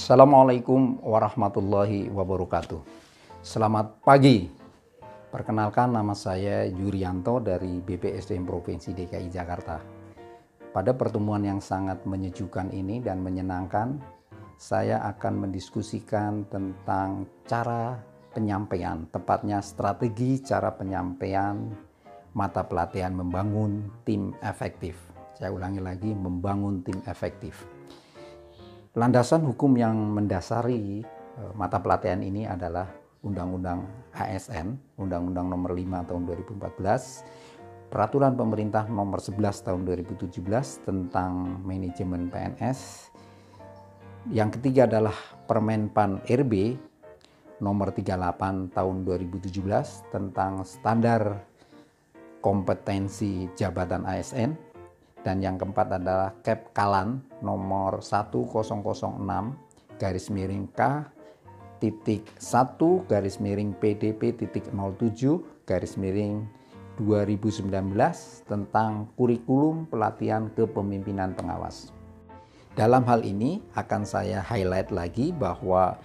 Assalamualaikum warahmatullahi wabarakatuh. Selamat pagi. Perkenalkan, nama saya Yurianto dari BPSDM Provinsi DKI Jakarta. Pada pertemuan yang sangat menyejukkan ini dan menyenangkan, saya akan mendiskusikan tentang cara penyampaian, tepatnya strategi cara penyampaian mata pelatihan membangun tim efektif. Saya ulangi lagi, membangun tim efektif. Landasan hukum yang mendasari mata pelatihan ini adalah Undang-Undang ASN, Undang-Undang Nomor 5 Tahun 2014, Peraturan Pemerintah Nomor 11 Tahun 2017 tentang Manajemen PNS. Yang ketiga adalah Permen PAN RB Nomor 38 Tahun 2017 tentang Standar Kompetensi Jabatan ASN. Dan yang keempat adalah Kepkalan nomor 1006-K-PDP.07-2019 tentang kurikulum pelatihan kepemimpinan pengawas. Dalam hal ini akan saya highlight lagi bahwa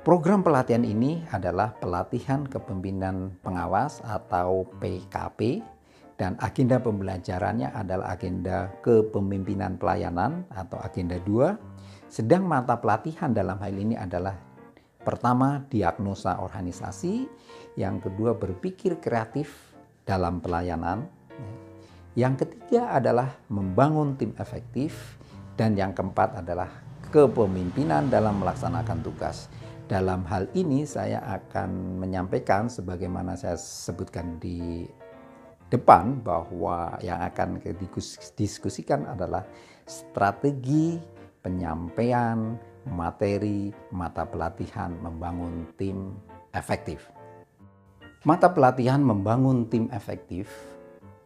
program pelatihan ini adalah pelatihan kepemimpinan pengawas atau PKP. Dan agenda pembelajarannya adalah agenda kepemimpinan pelayanan atau agenda 2. Sedang mata pelatihan dalam hal ini adalah pertama, diagnosa organisasi, yang kedua, berpikir kreatif dalam pelayanan, yang ketiga adalah membangun tim efektif, dan yang keempat adalah kepemimpinan dalam melaksanakan tugas. Dalam hal ini saya akan menyampaikan sebagaimana saya sebutkan di depan bahwa yang akan didiskusikan adalah strategi penyampaian materi mata pelatihan membangun tim efektif. Mata pelatihan membangun tim efektif,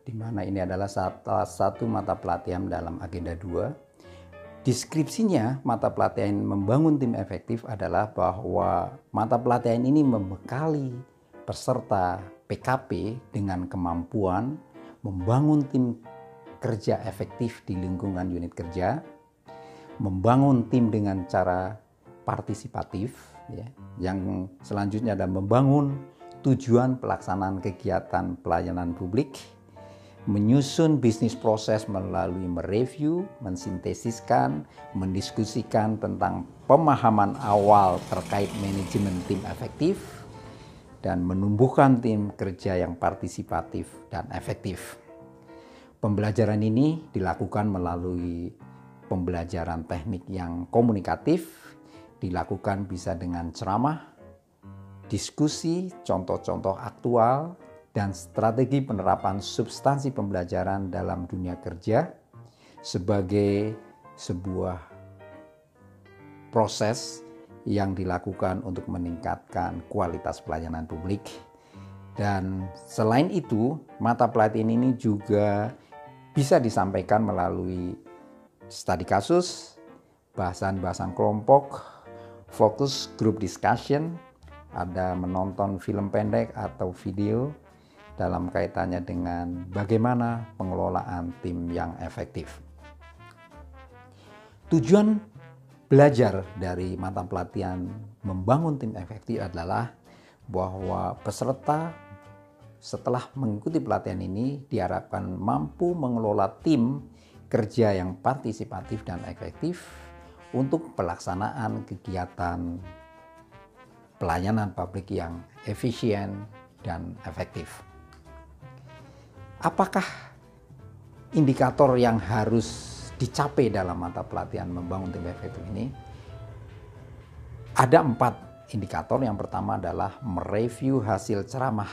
di mana ini adalah salah satu mata pelatihan dalam agenda 2. Deskripsinya mata pelatihan membangun tim efektif adalah bahwa mata pelatihan ini membekali peserta PKP dengan kemampuan membangun tim kerja efektif di lingkungan unit kerja, membangun tim dengan cara partisipatif, yang selanjutnya adalah membangun tujuan pelaksanaan kegiatan pelayanan publik, menyusun bisnis proses melalui mereview, mensintesiskan, mendiskusikan tentang pemahaman awal terkait manajemen tim efektif, dan menumbuhkan tim kerja yang partisipatif dan efektif. Pembelajaran ini dilakukan melalui pembelajaran teknik yang komunikatif, dilakukan bisa dengan ceramah, diskusi, contoh-contoh aktual, dan strategi penerapan substansi pembelajaran dalam dunia kerja sebagai sebuah proses yang dilakukan untuk meningkatkan kualitas pelayanan publik. Dan selain itu, mata pelatihan ini juga bisa disampaikan melalui studi kasus, bahasan-bahasan kelompok, fokus group discussion, ada menonton film pendek atau video dalam kaitannya dengan bagaimana pengelolaan tim yang efektif. Tujuan belajar dari mata pelatihan membangun tim efektif adalah bahwa peserta setelah mengikuti pelatihan ini diharapkan mampu mengelola tim kerja yang partisipatif dan efektif untuk pelaksanaan kegiatan pelayanan publik yang efisien dan efektif. Apakah indikator yang harus dicapai dalam mata pelatihan membangun tim efektif ini? Ada 4 indikator. Yang pertama adalah mereview hasil ceramah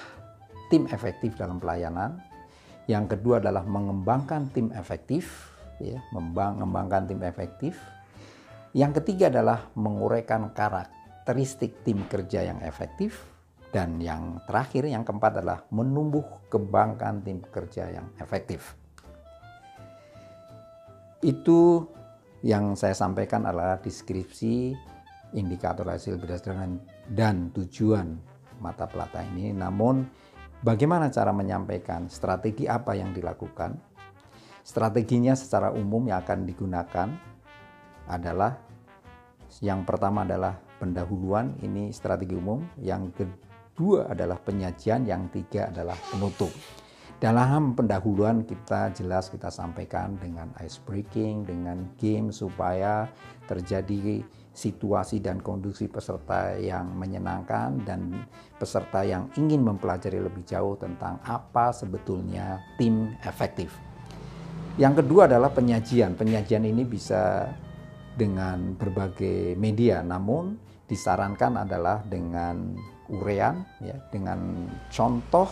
tim efektif dalam pelayanan. Yang kedua adalah mengembangkan tim efektif, mengembangkan tim efektif. Yang ketiga adalah menguraikan karakteristik tim kerja yang efektif. Dan yang terakhir, yang keempat adalah menumbuh kembangkan tim kerja yang efektif. Itu yang saya sampaikan adalah deskripsi indikator hasil berdasarkan dan tujuan mata pelatihan ini. Namun bagaimana cara menyampaikan, strategi apa yang dilakukan? Strateginya secara umum yang akan digunakan adalah Yang pertama adalah pendahuluan, ini strategi umum. Yang kedua adalah penyajian, yang ketiga adalah penutup. Dalam pendahuluan kita sampaikan dengan ice breaking, dengan game supaya terjadi situasi dan kondisi peserta yang menyenangkan dan peserta yang ingin mempelajari lebih jauh tentang apa sebetulnya tim efektif. Yang kedua adalah penyajian. Penyajian ini bisa dengan berbagai media, namun disarankan adalah dengan uraian, ya, dengan contoh,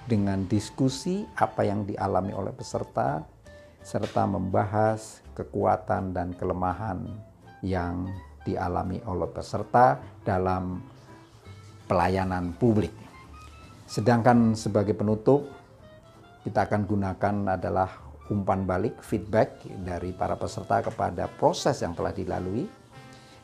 dengan diskusi apa yang dialami oleh peserta, serta membahas kekuatan dan kelemahan yang dialami oleh peserta dalam pelayanan publik. Sedangkan sebagai penutup, kita akan gunakan adalah umpan balik, feedback dari para peserta kepada proses yang telah dilalui,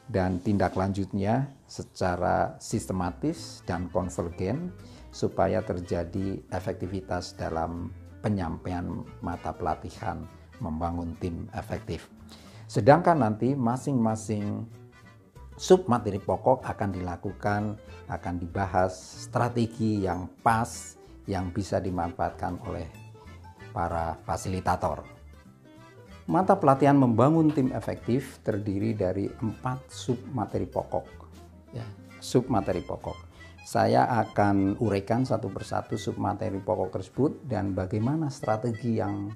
dan tindak lanjutnya secara sistematis dan konvergen supaya terjadi efektivitas dalam penyampaian mata pelatihan membangun tim efektif. Sedangkan nanti masing-masing sub materi pokok akan dibahas strategi yang pas yang bisa dimanfaatkan oleh para fasilitator. Mata pelatihan membangun tim efektif terdiri dari 4 sub materi pokok. Ya, sub materi pokok. Saya akan uraikan satu persatu sub materi pokok tersebut dan bagaimana strategi yang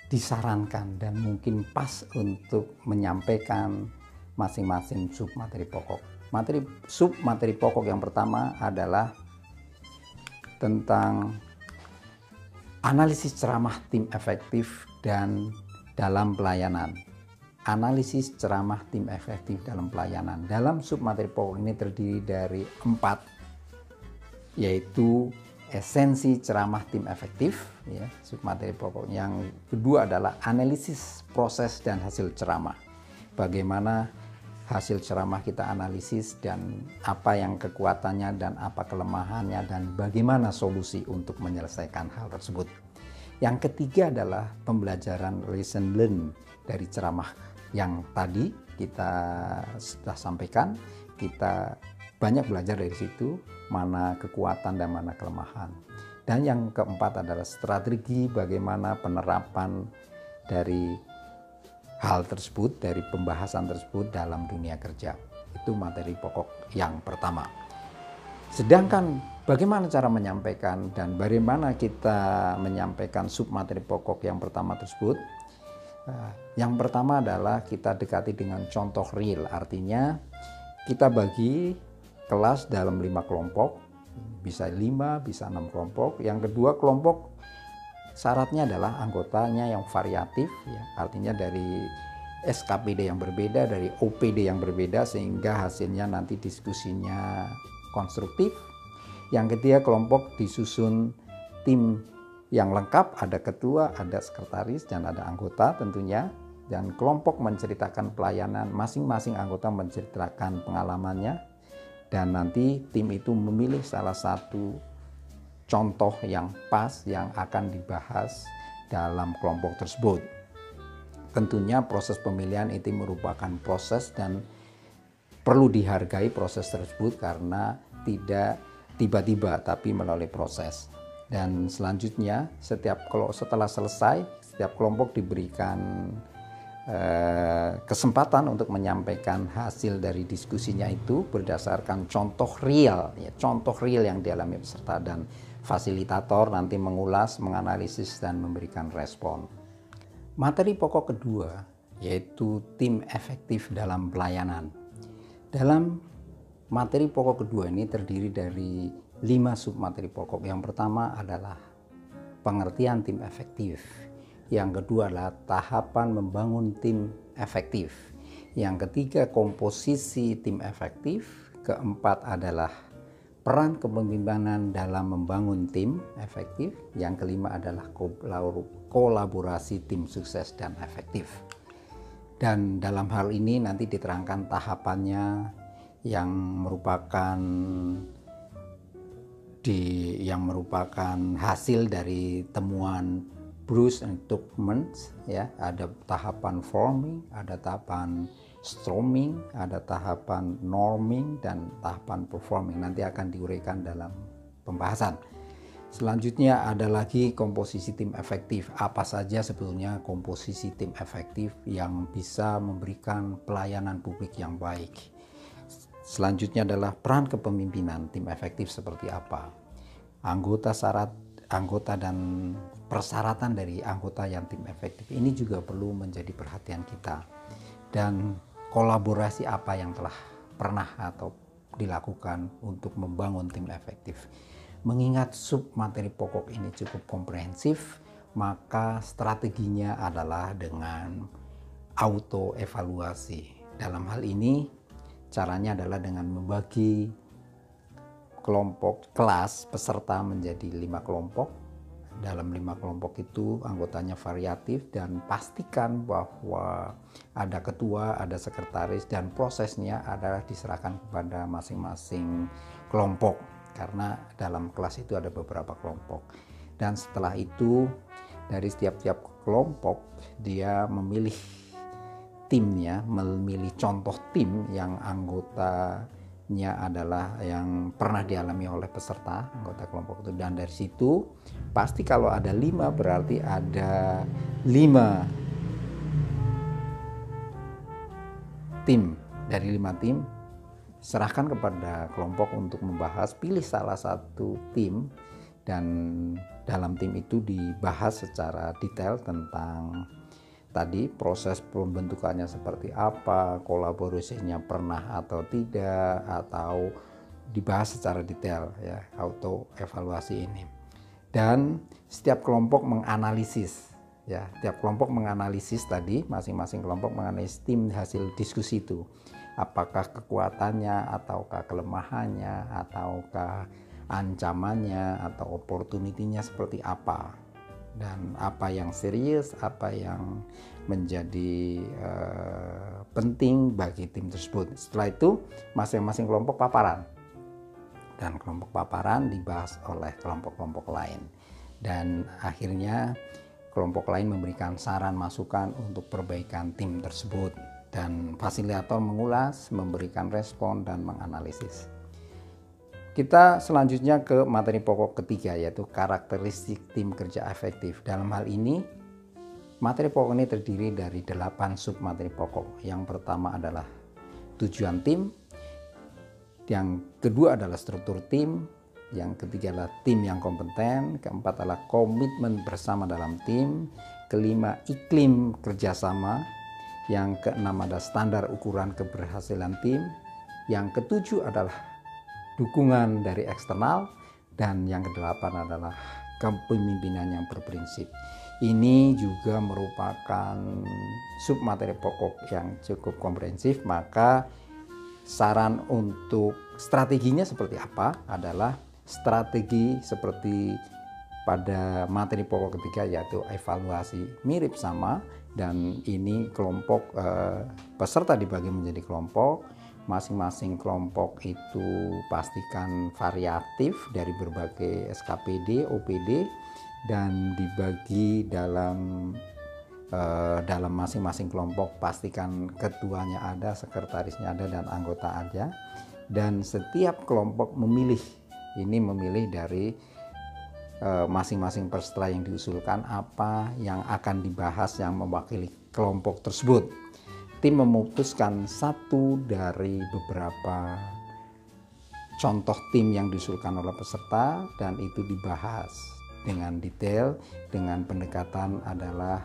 disarankan dan mungkin pas untuk menyampaikan masing-masing sub materi pokok. Sub materi pokok yang pertama adalah tentang analisis ceramah tim efektif dan dalam pelayanan. Analisis ceramah tim efektif dalam pelayanan. Dalam sub materi pokok ini terdiri dari 4, yaitu esensi ceramah tim efektif, ya, sub materi pokok. Yang kedua adalah analisis proses dan hasil ceramah. Bagaimana hasil ceramah kita analisis dan apa yang kekuatannya dan apa kelemahannya dan bagaimana solusi untuk menyelesaikan hal tersebut. Yang ketiga adalah pembelajaran lesson learn dari ceramah yang tadi kita sudah sampaikan. Kita banyak belajar dari situ, mana kekuatan dan mana kelemahan. Dan yang keempat adalah strategi bagaimana penerapan dari hal tersebut, dari pembahasan tersebut dalam dunia kerja. Itu materi pokok yang pertama. Sedangkan bagaimana cara menyampaikan dan bagaimana kita menyampaikan sub materi pokok yang pertama tersebut? Yang pertama adalah kita dekati dengan contoh real, artinya kita bagi kelas dalam 5 kelompok, bisa 5, bisa 6 kelompok. Yang kedua, kelompok syaratnya adalah anggotanya yang variatif, ya, artinya dari SKPD yang berbeda, dari OPD yang berbeda, sehingga hasilnya nanti diskusinya konstruktif. Yang ketiga, kelompok disusun tim yang lengkap, ada ketua, ada sekretaris, dan ada anggota tentunya. Dan kelompok menceritakan pelayanan, masing-masing anggota menceritakan pengalamannya. Dan nanti tim itu memilih salah satu contoh yang pas yang akan dibahas dalam kelompok tersebut. Tentunya proses pemilihan itu merupakan proses dan perlu dihargai proses tersebut karena tidak tiba-tiba tapi melalui proses. Dan selanjutnya setelah selesai, setiap kelompok diberikan kesempatan untuk menyampaikan hasil dari diskusinya itu berdasarkan contoh real, ya, contoh real yang dialami peserta, dan fasilitator nanti mengulas, menganalisis, dan memberikan respon. Materi pokok kedua yaitu tim efektif dalam pelayanan. Dalam materi pokok kedua ini terdiri dari 5 sub materi pokok. Yang pertama adalah pengertian tim efektif. Yang kedua adalah tahapan membangun tim efektif. Yang ketiga, komposisi tim efektif. Keempat adalah peran kepemimpinan dalam membangun tim efektif. Yang kelima adalah kolaborasi tim sukses dan efektif. Dan dalam hal ini nanti diterangkan tahapannya yang merupakan hasil dari temuan Bruce and Tuckman, ya. Ada tahapan forming, ada tahapan storming, ada tahapan norming, dan tahapan performing. Nanti akan diuraikan dalam pembahasan. Selanjutnya ada lagi komposisi tim efektif. Apa saja sebetulnya komposisi tim efektif yang bisa memberikan pelayanan publik yang baik. Selanjutnya adalah peran kepemimpinan tim efektif seperti apa. Anggota dan persyaratan dari anggota yang tim efektif ini juga perlu menjadi perhatian kita. Dan kolaborasi apa yang telah pernah atau dilakukan untuk membangun tim efektif. Mengingat sub materi pokok ini cukup komprehensif, maka strateginya adalah dengan auto evaluasi. Dalam hal ini caranya adalah dengan membagi kelompok kelas peserta menjadi 5 kelompok. Dalam 5 kelompok itu anggotanya variatif, dan pastikan bahwa ada ketua, ada sekretaris, dan prosesnya adalah diserahkan kepada masing-masing kelompok, karena dalam kelas itu ada beberapa kelompok. Dan setelah itu dari setiap kelompok dia memilih timnya, memilih contoh tim yang anggotanya adalah yang pernah dialami oleh peserta anggota kelompok itu. Dan dari situ pasti kalau ada 5 berarti ada 5 tim. Dari 5 tim serahkan kepada kelompok untuk membahas, pilih salah satu tim, dan dalam tim itu dibahas secara detail tentang tadi proses pembentukannya seperti apa, kolaborasinya pernah atau tidak, atau dibahas secara detail ya, auto evaluasi ini. Dan setiap kelompok menganalisis ya, setiap kelompok menganalisis tadi, masing-masing kelompok menganalisis tim hasil diskusi itu. Apakah kekuatannya, ataukah kelemahannya, ataukah ancamannya, atau opportunity-nya seperti apa, dan apa yang serius, apa yang menjadi penting bagi tim tersebut. Setelah itu masing-masing kelompok paparan, dan kelompok paparan dibahas oleh kelompok-kelompok lain, dan akhirnya kelompok lain memberikan saran masukan untuk perbaikan tim tersebut, dan fasilitator mengulas, memberikan respon, dan menganalisis. Kita selanjutnya ke materi pokok ketiga, yaitu karakteristik tim kerja efektif. Dalam hal ini, materi pokok ini terdiri dari 8 sub materi pokok. Yang pertama adalah tujuan tim, yang kedua adalah struktur tim, yang ketiga adalah tim yang kompeten, keempat adalah komitmen bersama dalam tim, kelima iklim kerjasama, yang keenam ada standar ukuran keberhasilan tim, yang ketujuh adalah dukungan dari eksternal, dan yang kedelapan adalah kepemimpinan yang berprinsip. Ini juga merupakan sub materi pokok yang cukup komprehensif, maka saran untuk strateginya seperti apa adalah strategi seperti pada materi pokok ketiga, yaitu evaluasi, mirip sama. Dan ini kelompok peserta dibagi menjadi kelompok. Masing-masing kelompok itu pastikan variatif dari berbagai SKPD, OPD, dan dibagi dalam masing-masing kelompok pastikan ketuanya ada, sekretarisnya ada, dan anggota ada. Dan setiap kelompok memilih dari masing-masing peserta yang diusulkan apa yang akan dibahas yang mewakili kelompok tersebut. Tim memutuskan satu dari beberapa contoh tim yang diusulkan oleh peserta, dan itu dibahas dengan detail, dengan pendekatan adalah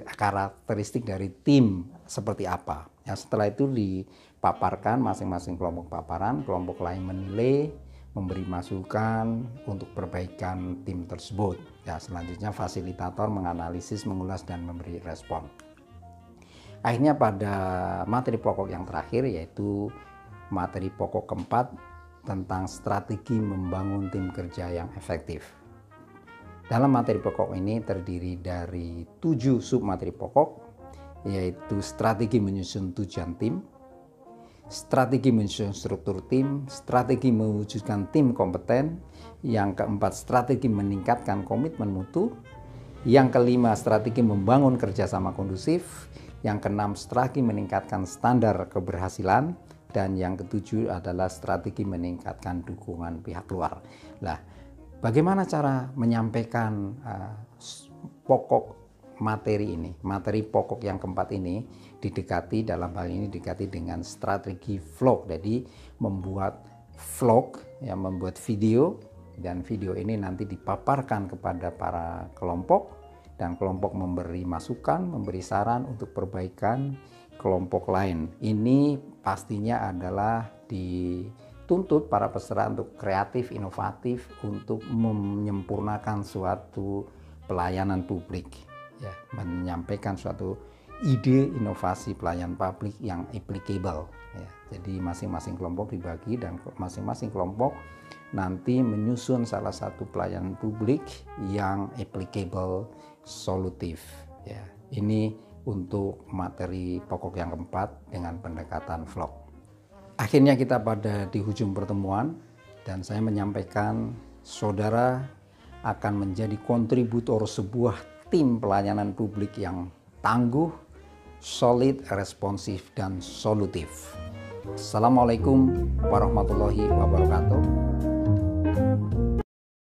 karakteristik dari tim seperti apa. Setelah itu dipaparkan, masing-masing kelompok paparan, kelompok lain menilai, memberi masukan untuk perbaikan tim tersebut. Selanjutnya fasilitator menganalisis, mengulas, dan memberi respon. Akhirnya pada materi pokok yang terakhir, yaitu materi pokok keempat tentang strategi membangun tim kerja yang efektif. Dalam materi pokok ini terdiri dari 7 sub materi pokok, yaitu strategi menyusun tujuan tim, strategi menyusun struktur tim, strategi mewujudkan tim kompeten, yang keempat strategi meningkatkan komitmen mutu, yang kelima strategi membangun kerjasama kondusif, Yang keenam, strategi meningkatkan standar keberhasilan. Dan yang ketujuh adalah strategi meningkatkan dukungan pihak luar. Nah, bagaimana cara menyampaikan pokok materi ini? Materi pokok yang keempat ini didekati, dalam hal ini didekati dengan strategi vlog. Jadi membuat vlog, ya, membuat video, dan video ini nanti dipaparkan kepada para kelompok, dan kelompok memberi masukan, memberi saran untuk perbaikan kelompok lain. Ini pastinya adalah dituntut para peserta untuk kreatif, inovatif, untuk menyempurnakan suatu pelayanan publik, ya, menyampaikan suatu ide inovasi pelayanan publik yang applicable, ya. Jadi masing-masing kelompok dibagi, dan masing-masing kelompok nanti menyusun salah satu pelayanan publik yang applicable, solutif, ya. Ini untuk materi pokok yang keempat dengan pendekatan vlog. Akhirnya kita di ujung pertemuan, dan saya menyampaikan saudara akan menjadi kontributor sebuah tim pelayanan publik yang tangguh, solid, responsif, dan solutif. Assalamualaikum warahmatullahi wabarakatuh.